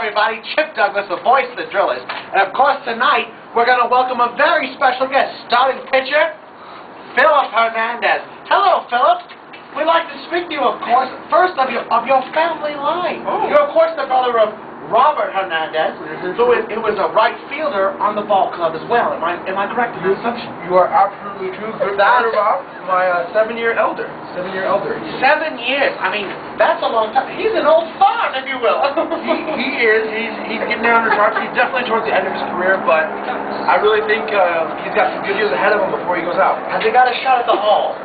everybody. Chip Douglas, the voice of the Drillers. And of course, tonight, we're going to welcome a very special guest, starting pitcher, Philip Hernandez. Hello, Philip. We'd like to speak to you, of course, first of your family line. Oh. You're, of course, the brother of Robert Hernandez, who was a right fielder on the ball club as well. Am I correct in that assumption? You are absolutely true. Good brother, Bob. My 7-year elder. 7-year elder. 7 years. I mean, that's a long time. He's an old fart, if you will. he is. He's getting down to towards. He's definitely towards the end of his career, but I really think he's got some good years ahead of him before he goes out. Has he got a shot at the Hall?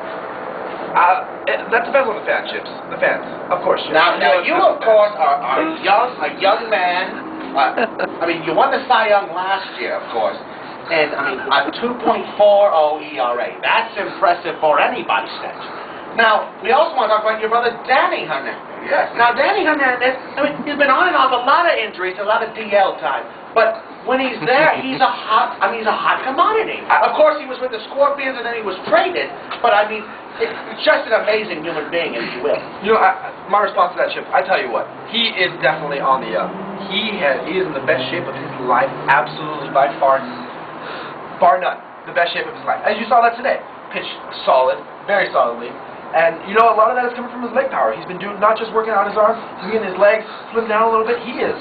That depends on the fanships. The fans, of course. Now you of course are a young man. I mean, you won the Cy Young last year, of course, and I mean a 2.40 ERA. That's impressive for anybody's stats. Now we also want to talk about your brother Danny Hernandez. Yes. Now Danny Hernandez, I mean, he's been on and off a lot of injuries, a lot of DL time, but when he's there, he's a hot commodity. Of course, he was with the Scorpions and then he was traded, but I mean, it's just an amazing human being, if you will. You know, my response to that, Chip, I tell you what, he is definitely on the up. He is in the best shape of his life, absolutely, by far, bar none, the best shape of his life. As you saw that today, pitched solid, very solidly. And, you know, a lot of that is coming from his leg power. He's been doing, not just working out his arms, he's getting his legs, slim down a little bit. He is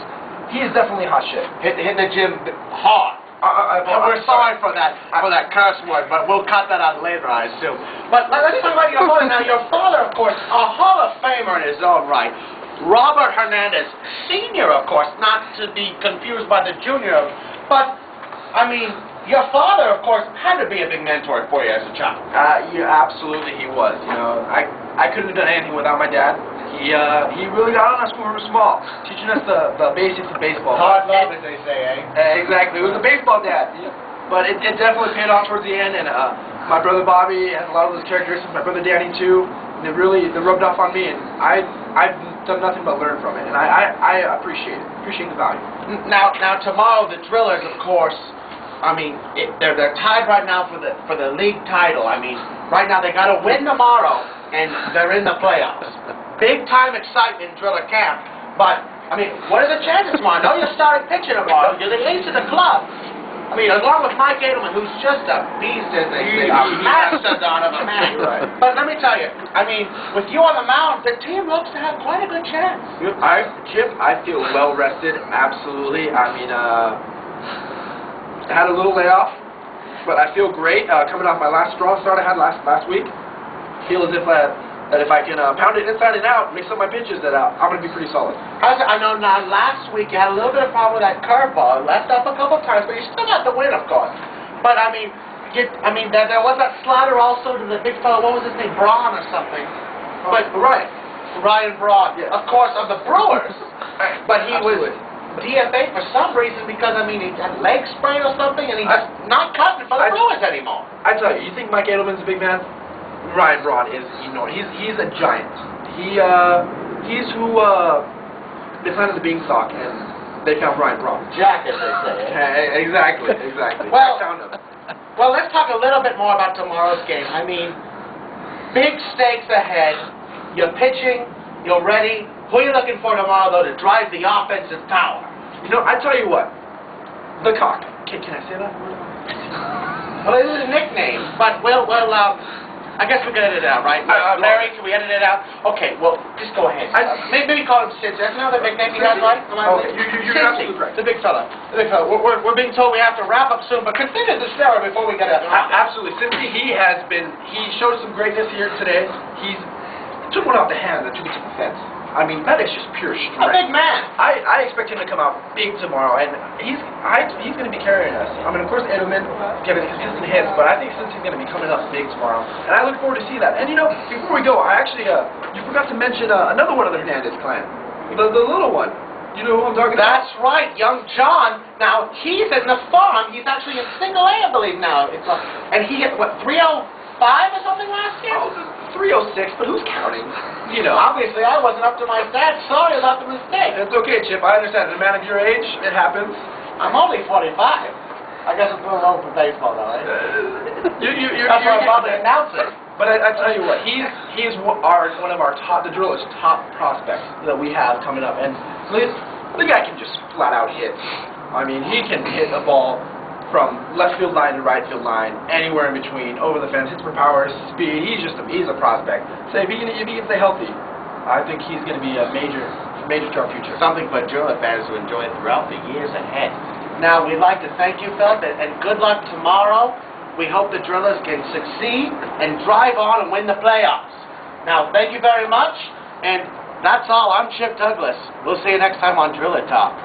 definitely hot shit. Hitting the gym hard. We're sorry for that curse word, but we'll cut that out later, I assume. But let's talk about your father. Now, your father, of course, a Hall of Famer in his own right. Robert Hernandez, Sr., of course, not to be confused by the Junior. But, I mean, your father, of course, had to be a big mentor for you as a child. Yeah, absolutely he was. You know, I couldn't have done anything without my dad. He really got on us when we were small, teaching us the basics of baseball. Hard love, as they say, eh? Exactly. It was a baseball dad. Yeah. But it definitely paid off towards the end, and my brother Bobby has a lot of those characteristics, my brother Danny too. They rubbed off on me, and I've done nothing but learn from it, and I appreciate the value. Now tomorrow, the Drillers, of course, I mean, they're tied right now for the league title. I mean, right now they got to win tomorrow, and they're in the playoffs. Big time excitement in Driller camp, but I mean, what are the chances tomorrow? I know you're starting pitching tomorrow. You're the ace of the club. I mean, along with Mike Edelman, who's just a beast, as they say, a mastodon of a man. Right. But let me tell you, I mean, with you on the mound, the team looks to have quite a good chance. Chip, I feel well rested. Absolutely. I mean, I had a little layoff, but I feel great. Coming off my last strong start I had last week, feel as if if I can pound it inside and out, mix up my pitches, that I'm going to be pretty solid. I know now last week you had a little bit of problem with that curveball. It left up a couple of times, but you still got the win, of course. But I mean, there was that slider also to the big fellow. What was his name, Braun or something? But Ryan Braun, yes. Of course, of the Brewers. But he was DFA for some reason because I mean he had leg sprain or something, and he's not cutting for the Brewers anymore. I tell you think Mike Edelman's a big man? Ryan Braun is, you know, he's a giant. He's who they planted the beanstalk and they found Ryan Braun. Jack, as they say. Exactly. Well, I found him. Well, let's talk a little bit more about tomorrow's game. I mean, big stakes ahead. You're pitching. You're ready. Who are you looking for tomorrow, though, to drive the offensive tower? You know, I tell you what, the cock. Can I say that? Well, it is a nickname, but I guess we can edit it out, right? Larry, can we edit it out? Okay, well, just go ahead. Maybe call him Cincy. That's another nickname he has, right? Okay, you're absolutely right. The big fella. We're being told we have to wrap up soon, but continue the story before we get out. Absolutely. Cincy, he showed some greatness here today. He took one off the hand that took it to the fence. I mean, that is just pure strength. A big man. I expect him to come out big tomorrow, and he's going to be carrying us. I mean, of course, Edelman giving consistent hits, but I think Cincy's going to be coming up big tomorrow, and I look forward to see that. And you know, before we go, I actually you forgot to mention another one of the Hernandez clan, the little one. You know who I'm talking about? That's right, young John. Now he's in the farm. He's actually in single A, I believe now. And he hit what 305 or something last year. Oh, 306, but who's counting? You know. Obviously, I wasn't up to my stats. Sorry about the mistake. It's okay, Chip. I understand. As a man of your age, it happens. I'm only 45. I guess it's a little old for baseball, though, right? That's why I'm about to announce it. But I tell you what, he's one of our the Drillers' top prospects that we have coming up. And The guy can just flat out hit. I mean, he can hit a ball from left field line to right field line, anywhere in between, over the fence, hits for power, speed. He's a prospect. So if he can stay healthy, I think he's going to be a major to our future. Something for Driller fans to enjoy throughout the years ahead. Now, we'd like to thank you, Philip, and good luck tomorrow. We hope the Drillers can succeed and drive on and win the playoffs. Now, thank you very much, and that's all. I'm Chip Douglas. We'll see you next time on Driller Talk.